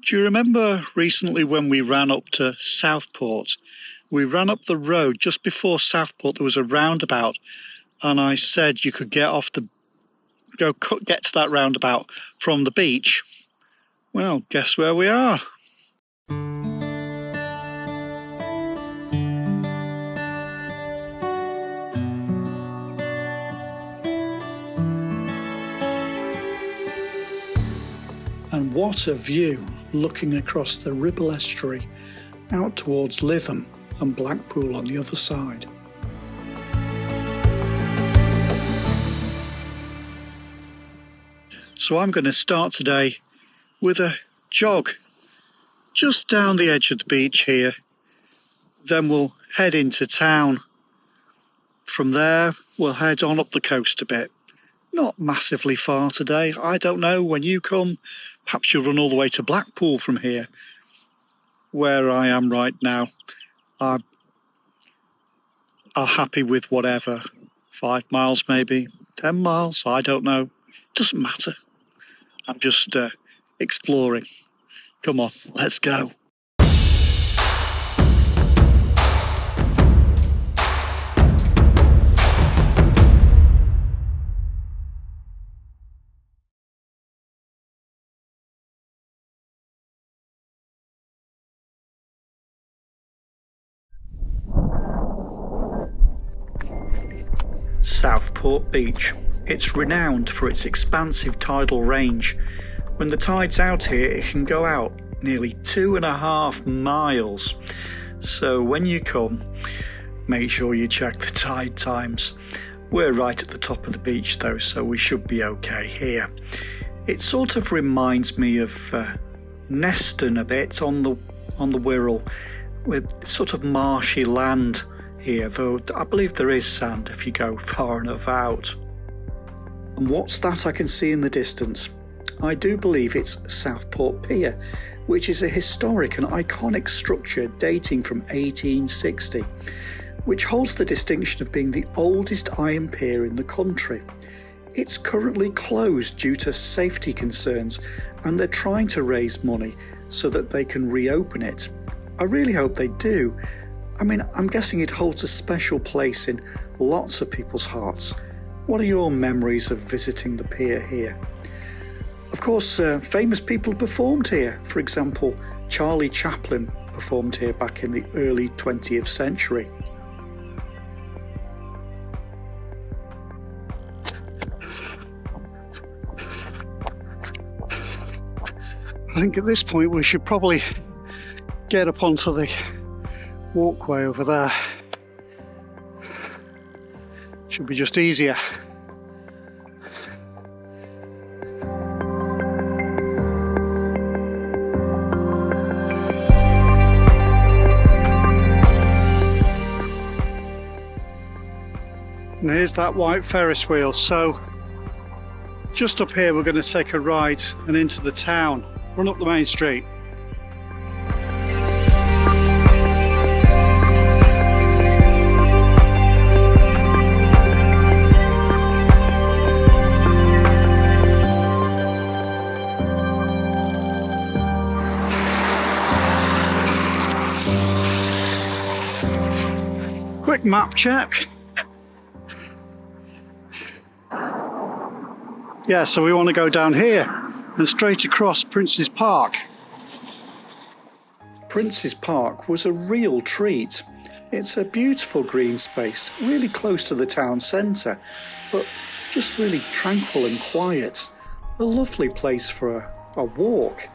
Do you remember recently when we ran up to Southport? We ran up the road just before Southport. There was a roundabout, and I said you could get to that roundabout from the beach. Well, guess where we are? And what a view, looking across the Ribble Estuary out towards Lytham and Blackpool on the other side. So I'm going to start today with a jog just down the edge of the beach here. Then we'll head into town. From there we'll head on up the coast a bit. Not massively far today. I don't know, when you come, perhaps you'll run all the way to Blackpool from here. Where I am right now, I'm happy with whatever. 5 miles maybe, 10 miles, I don't know. Doesn't matter. I'm just exploring. Come on, let's go. Southport Beach. It's renowned for its expansive tidal range. When the tide's out here, it can go out nearly 2.5 miles. So when you come, make sure you check the tide times. We're right at the top of the beach though, so we should be okay here. It sort of reminds me of Neston a bit on the Wirral, with sort of marshy land here, though I believe there is sand if you go far enough out. And what's that I can see in the distance? I do believe it's Southport Pier, which is a historic and iconic structure dating from 1860, which holds the distinction of being the oldest iron pier in the country. It's currently closed due to safety concerns, and they're trying to raise money so that they can reopen it. I really hope they do. I mean, I'm guessing it holds a special place in lots of people's hearts. What are your memories of visiting the pier here? Of course, famous people performed here. For example, Charlie Chaplin performed here back in the early 20th century. I think at this point we should probably get up onto the walkway over there. Should be just easier. And here's that white Ferris wheel. So just up here we're going to take a ride and into the town, run up the main street. Quick map check. Yeah, so we want to go down here and straight across Prince's Park. Prince's Park was a real treat. It's a beautiful green space, really close to the town centre, but just really tranquil and quiet. A lovely place for a walk.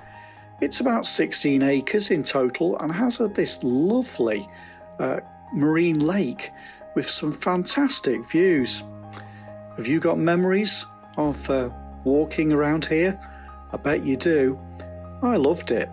It's about 16 acres in total and has this lovely marine lake with some fantastic views. Have you got memories of walking around here? I bet you do. I loved it.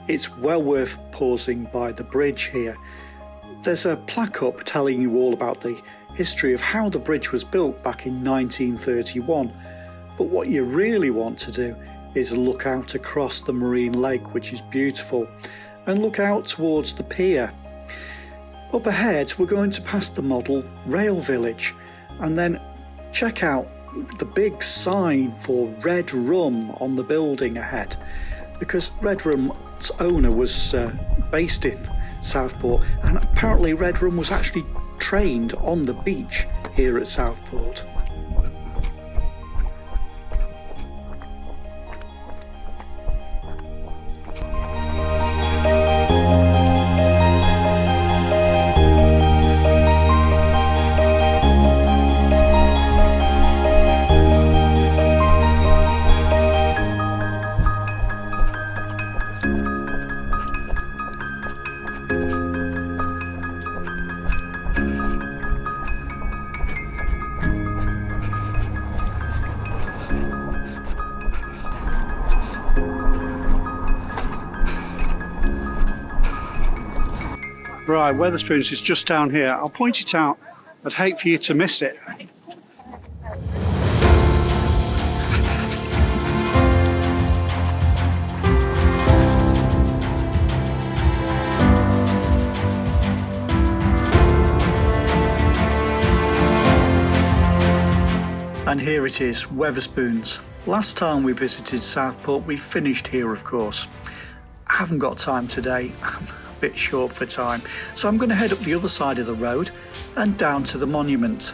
It's well worth pausing by the bridge here. there's a plaque up telling you all about the history of how the bridge was built back in 1931, but what you really want to do is look out across the marine lake, which is beautiful, and look out towards the pier. Up ahead we're going to pass the model rail village and then check out the big sign for Red Rum on the building ahead, because Red Rum's owner was based in Southport, and apparently Red Rum was actually trained on the beach here at Southport. Right, Wetherspoons is just down here. I'll point it out. I'd hate for you to miss it. And here it is, Wetherspoons. Last time we visited Southport, we finished here, of course. I haven't got time today. I'm a bit short for time, so I'm going to head up the other side of the road and down to the monument.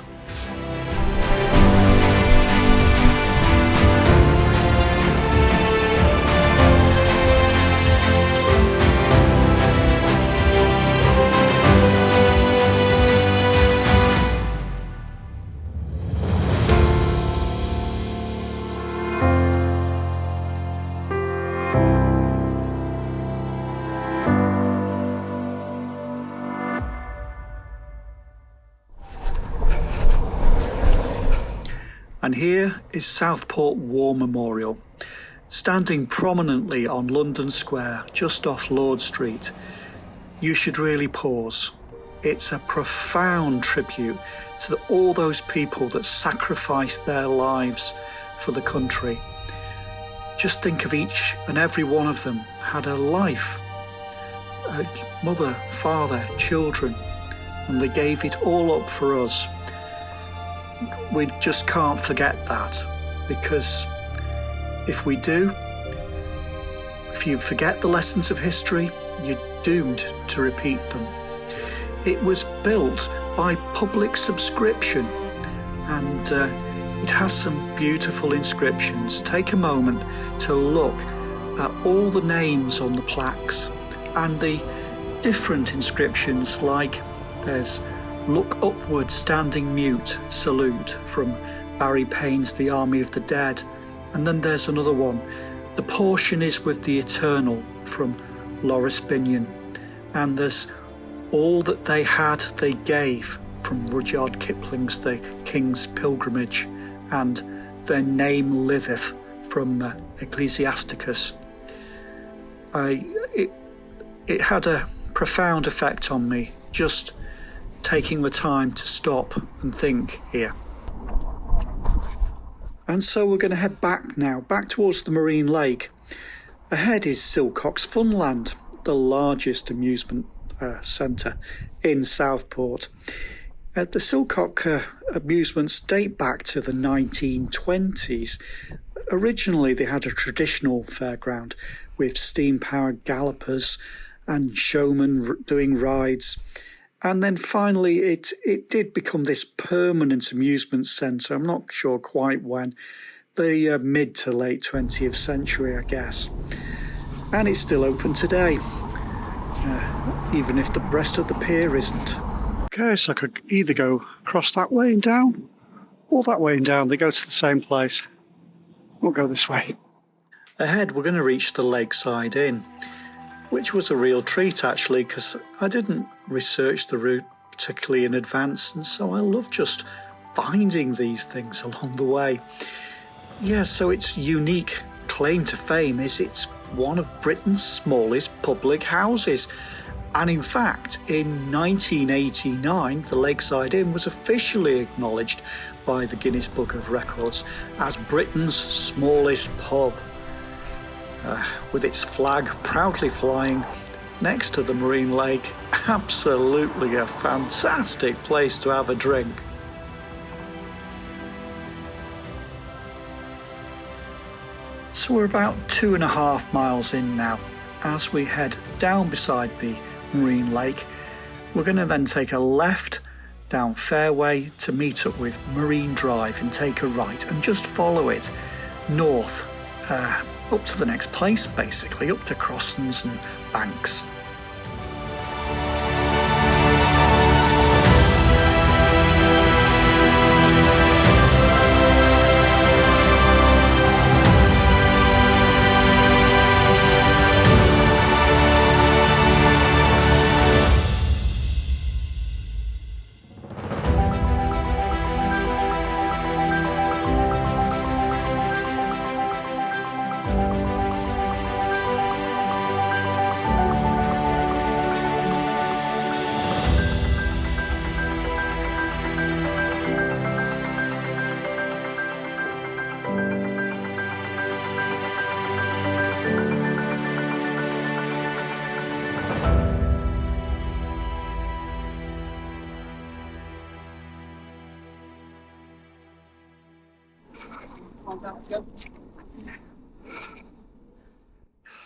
And here is Southport War Memorial, standing prominently on London Square, just off Lord Street. You should really pause. It's a profound tribute to all those people that sacrificed their lives for the country. Just think of each and every one of them had a life, a mother, father, children, and they gave it all up for us. We just can't forget that, because if we do, if you forget the lessons of history, you're doomed to repeat them. It was built by public subscription, and it has some beautiful inscriptions. Take a moment to look at all the names on the plaques and the different inscriptions, like there's "Look upward, standing mute, salute" from Barry Payne's The Army of the Dead. And then there's another one, "The portion is with the eternal" from Loris Binion. And there's "All that they had they gave" from Rudyard Kipling's The King's Pilgrimage, and "Their name liveth" from Ecclesiasticus. It had a profound effect on me, just taking the time to stop and think here. And so we're going to head back now, back towards the marine lake. Ahead is Silcocks Funland, the largest amusement centre in Southport. The Silcock amusements date back to the 1920s. Originally they had a traditional fairground with steam-powered gallopers and showmen doing rides. And then finally it did become this permanent amusement centre. I'm not sure quite when, the mid to late 20th century, I guess. And it's still open today, even if the rest of the pier isn't. Okay, so I could either go across that way and down, or that way and down. They go to the same place. We'll go this way. Ahead we're going to reach the Lakeside Inn, which was a real treat actually, because I didn't research the route particularly in advance, and so I love just finding these things along the way. Yeah, so its unique claim to fame is it's one of Britain's smallest public houses, And in fact, in 1989, the Lakeside Inn was officially acknowledged by the Guinness Book of Records as Britain's smallest pub, with its flag proudly flying next to the marine lake. Absolutely a fantastic place to have a drink. So we're about 2.5 miles in now. As we head down beside the marine lake, we're going to then take a left down Fairway to meet up with Marine Drive and take a right and just follow it north up to the next place, basically up to Crosslands and Banks.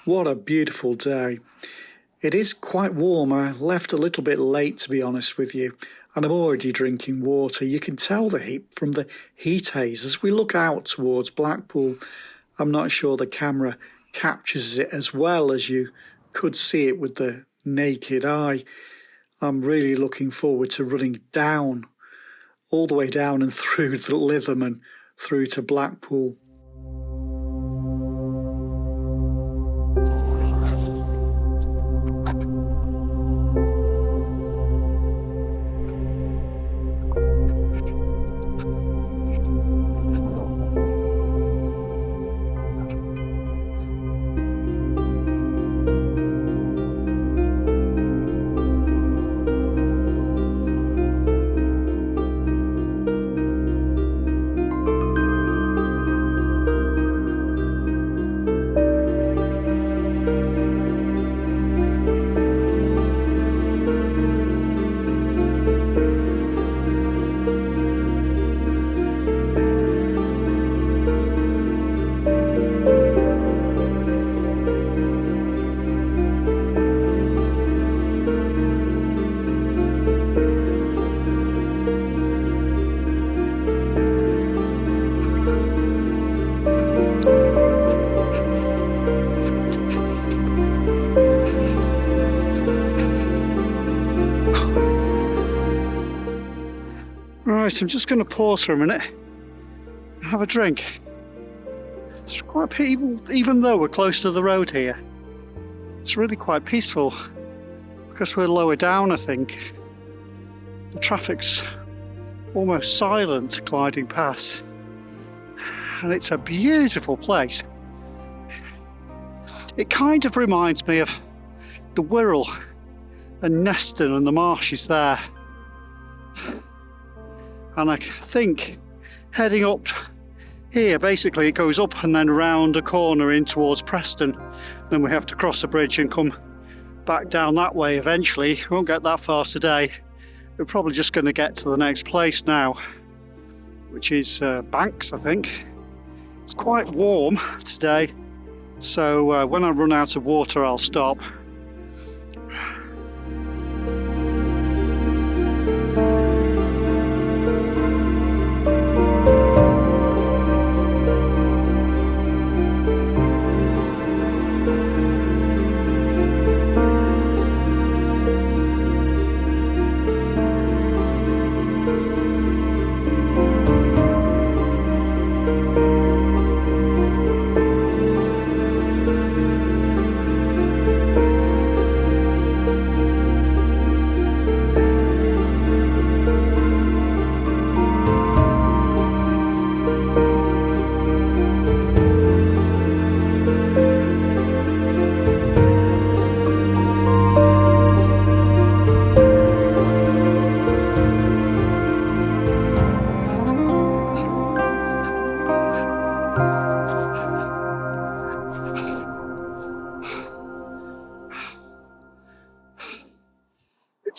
What a beautiful day. It is quite warm. I left a little bit late, to be honest with you, and I'm already drinking water. You can tell the heat from the heat haze as we look out towards Blackpool. I'm not sure the camera captures it as well as you could see it with the naked eye. I'm really looking forward to running down, all the way down and through the Lytham and through to Blackpool. Right, I'm just going to pause for a minute and have a drink. It's quite even though we're close to the road here, it's really quite peaceful because we're lower down, I think. The traffic's almost silent gliding past, and it's a beautiful place. It kind of reminds me of the Wirral and Neston and the marshes there. And I think heading up here, basically it goes up and then round a corner in towards Preston. Then we have to cross the bridge and come back down that way eventually. We won't get that far today. We're probably just going to get to the next place now, which is Banks, I think. It's quite warm today, so when I run out of water I'll stop.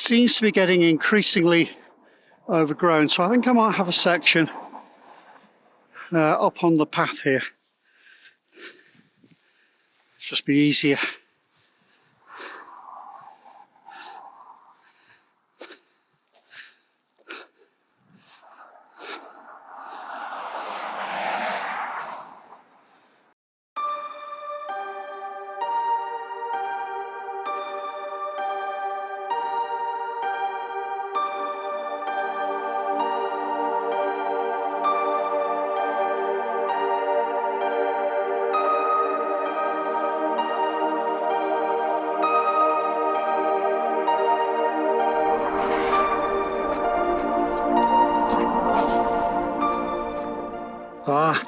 seems to be getting increasingly overgrown, so I think I might have a section up on the path here. It's just be easier.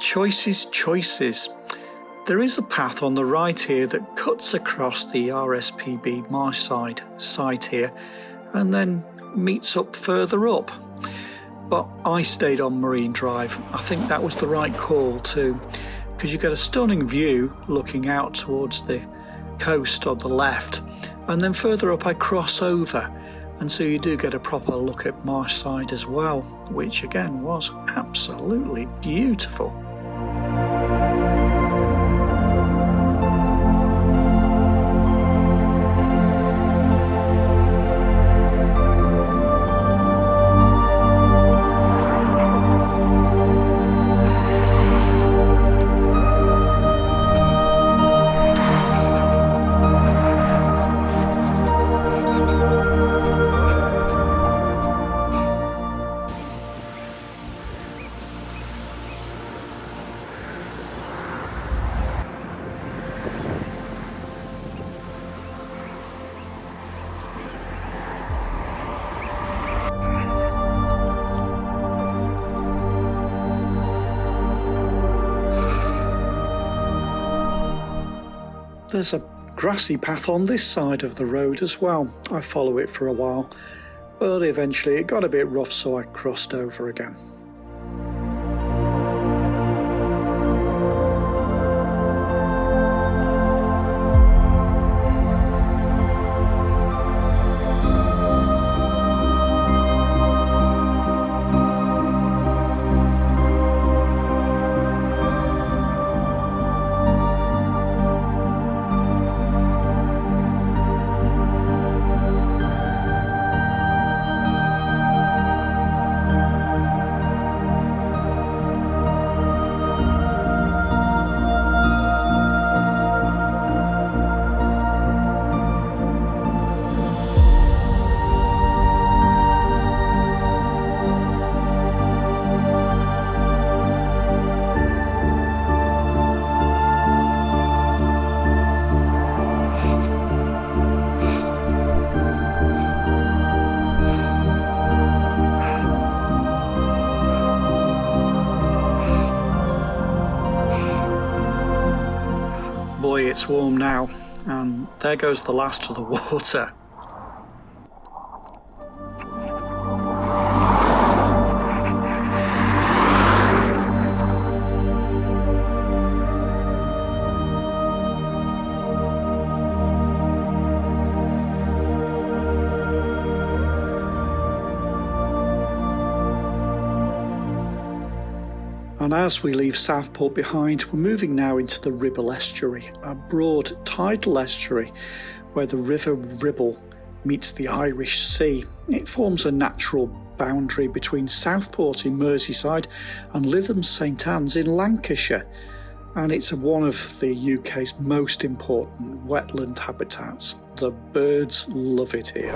Choices, choices. There is a path on the right here that cuts across the RSPB Marshside site here and then meets up further up. But I stayed on Marine Drive. I think that was the right call too, because you get a stunning view looking out towards the coast on the left, and then further up I cross over, and so you do get a proper look at Marshside as well, which again was absolutely beautiful. There's a grassy path on this side of the road as well. I follow it for a while, but eventually it got a bit rough, so I crossed over again. Boy, it's warm now, and there goes the last of the water. And as we leave Southport behind, we're moving now into the Ribble Estuary, a broad tidal estuary where the River Ribble meets the Irish Sea. It forms a natural boundary between Southport in Merseyside and Lytham St Anne's in Lancashire, and it's one of the UK's most important wetland habitats. The birds love it here.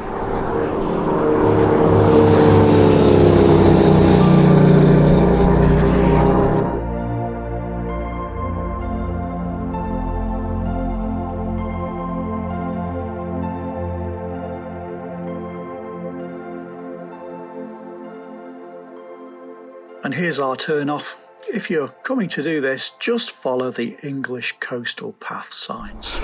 And here's our turn off. If you're coming to do this, just follow the English coastal path signs.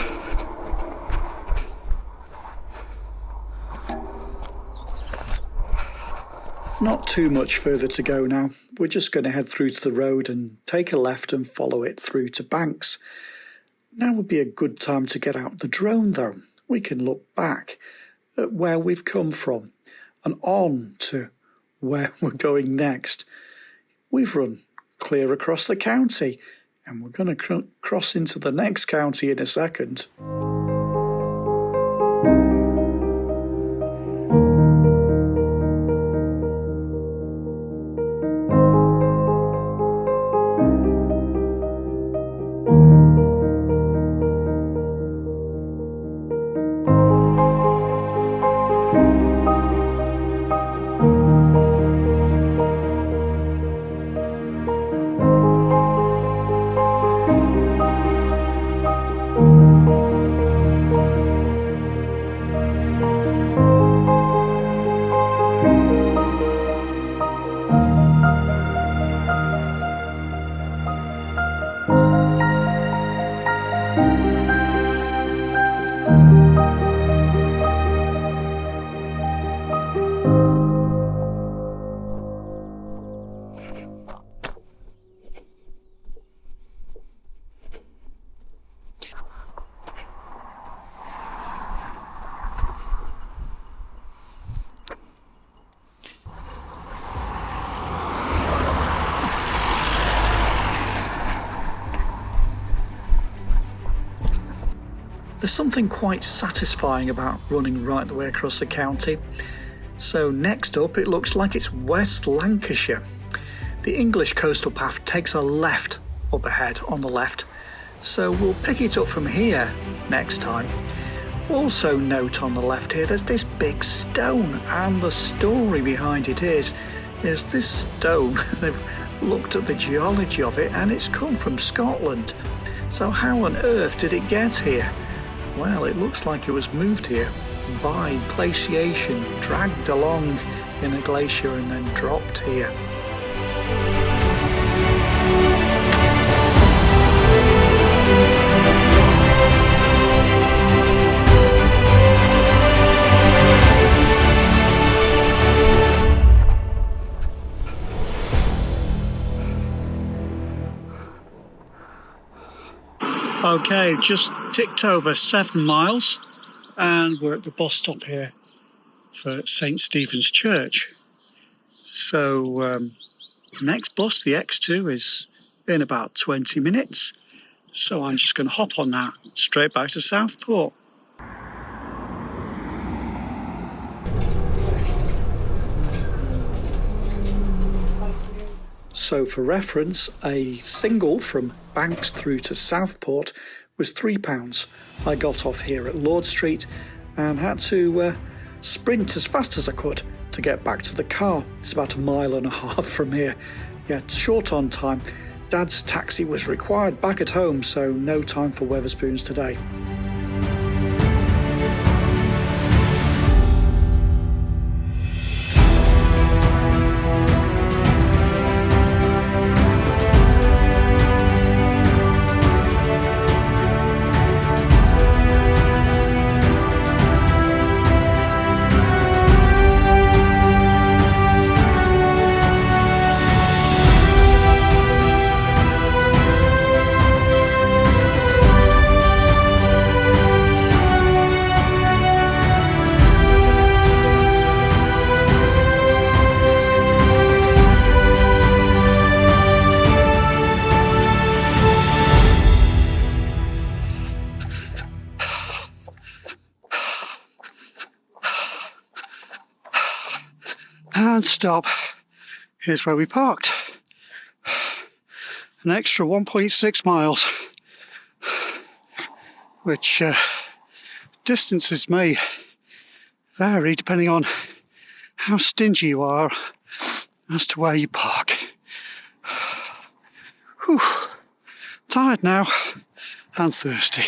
Not too much further to go now. We're just going to head through to the road and take a left and follow it through to Banks. Now would be a good time to get out the drone though. We can look back at where we've come from and on to where we're going next. We've run clear across the county, and we're going to cross into the next county in a second. There's something quite satisfying about running right the way across the county. So next up, it looks like it's West Lancashire. The English coastal path takes a left up ahead on the left, so we'll pick it up from here next time. Also note on the left here, there's this big stone, and the story behind it is this stone, they've looked at the geology of it and it's come from Scotland. So how on earth did it get here? Well, it looks like it was moved here by glaciation, dragged along in a glacier and then dropped here. Okay, just ticked over 7 miles and we're at the bus stop here for St Stephen's Church. So next bus, the X2, is in about 20 minutes. So I'm just going to hop on that straight back to Southport. So for reference, a single from Banks through to Southport was £3. I got off here at Lord Street and had to sprint as fast as I could to get back to the car. It's about 1.5 miles from here. Yeah, short on time. Dad's taxi was required back at home, so no time for Wetherspoons today. And stop. Here's where we parked. An extra 1.6 miles, which distances may vary depending on how stingy you are as to where you park. Whew. Tired now and thirsty.